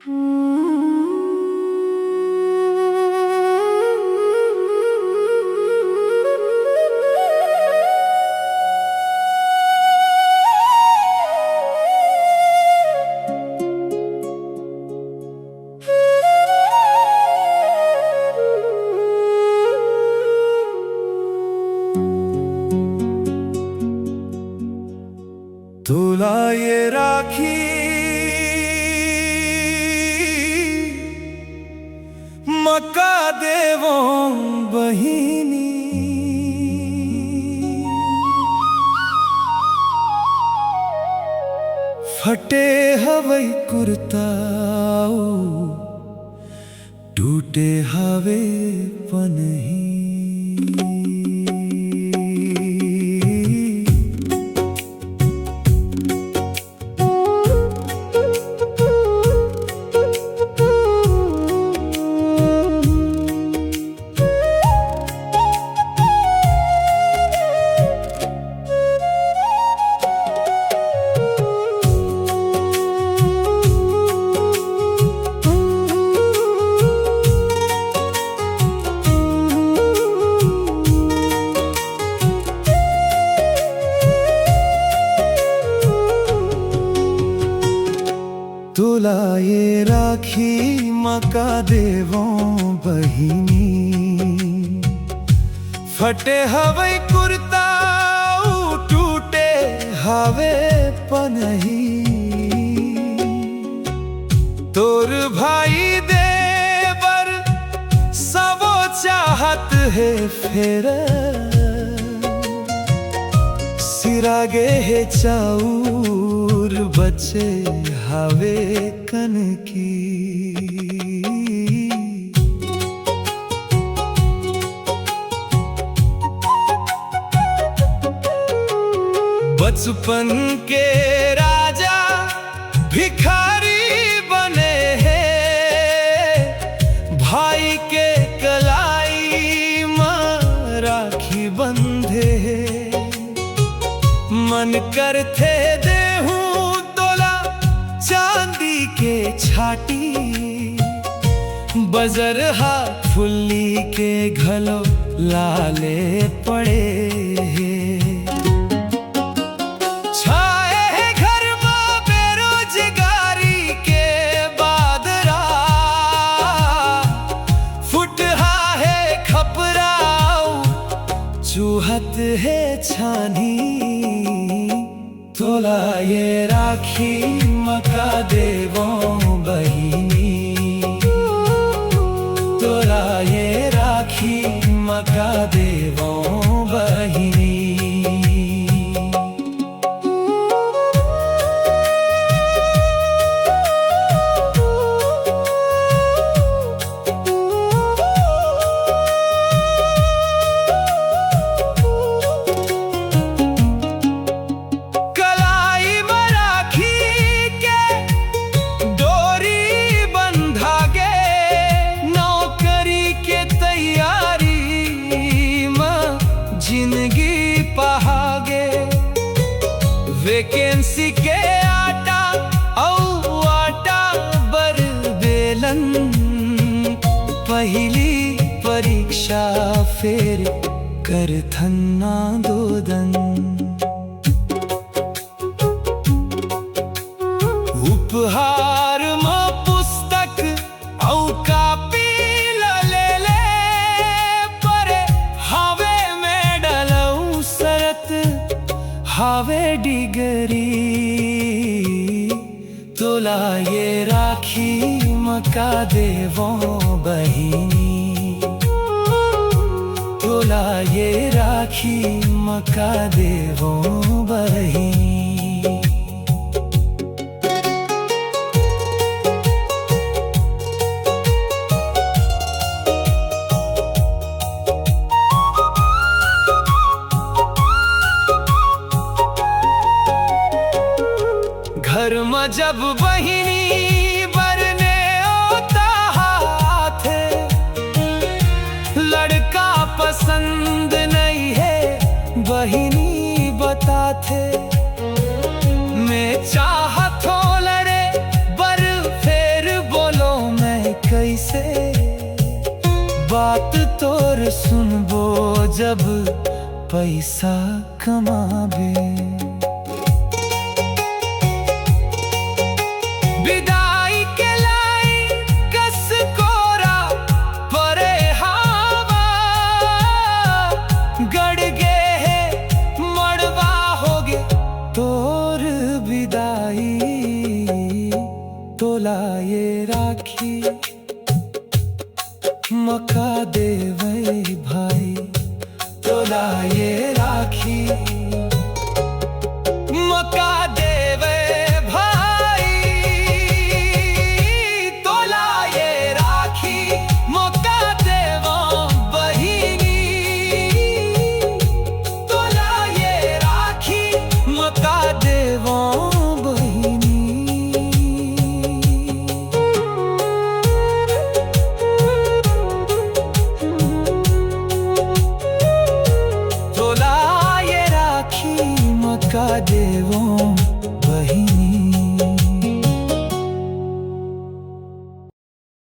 तुला ये राखी मका देवो बहिनी, फटे हवई कुर्ताओ टूटे हवे पनही। तुला ये राखी मका देवो बहिनी, फटे हवई कुर्ता टूटे हवे पनही। तोर भाई देवर सबो चाहत है फेर, सिरागे है चाऊर बचे हवे कनकी। बचपन के राजा भिखारी बने हैं, भाई के कलाई में राखी बंधे हैं। मन करते देहूं चांदी के छाटी, बजरहा फुल्ली के घलो लाले पड़े। छाए है घर में बेरोजगारी के बादरा, फुटहा है खपराओ चूहत है छानी। तोला ये राखी मका देवो बहिनी, तोला ये राखी मका देवो बहिनी। जिंदगी पहागे वैकेंसी के आटा औ आटा बर बेलन, पहली परीक्षा फेर कर थन्ना दोदन। उपहार में पुस्तक औ कापी ले ले परे, हवे हावे डिगरी। तोला ये राखी मका देवो बहिनी, तोला ये राखी मका देवो बहिनी। घर में जब बहिनी बरने होता हाथे, लड़का पसंद नहीं है बहिनी बताते। मैं चाहत हो लड़े बर फेर बो सुनबो जब पैसा कमाबे। विदाई के लाई कस कोरा परे हवा, गड़ गे है मड़वा होगे तोर विदाई। तोला ये राखी मका देवे भाई, तोला ये राखी मका देवे भाई। तोला ये राखी मका देवा बहिनी, तोला ये राखी मका देवा बहिनी। तोला ये राखी मका देवो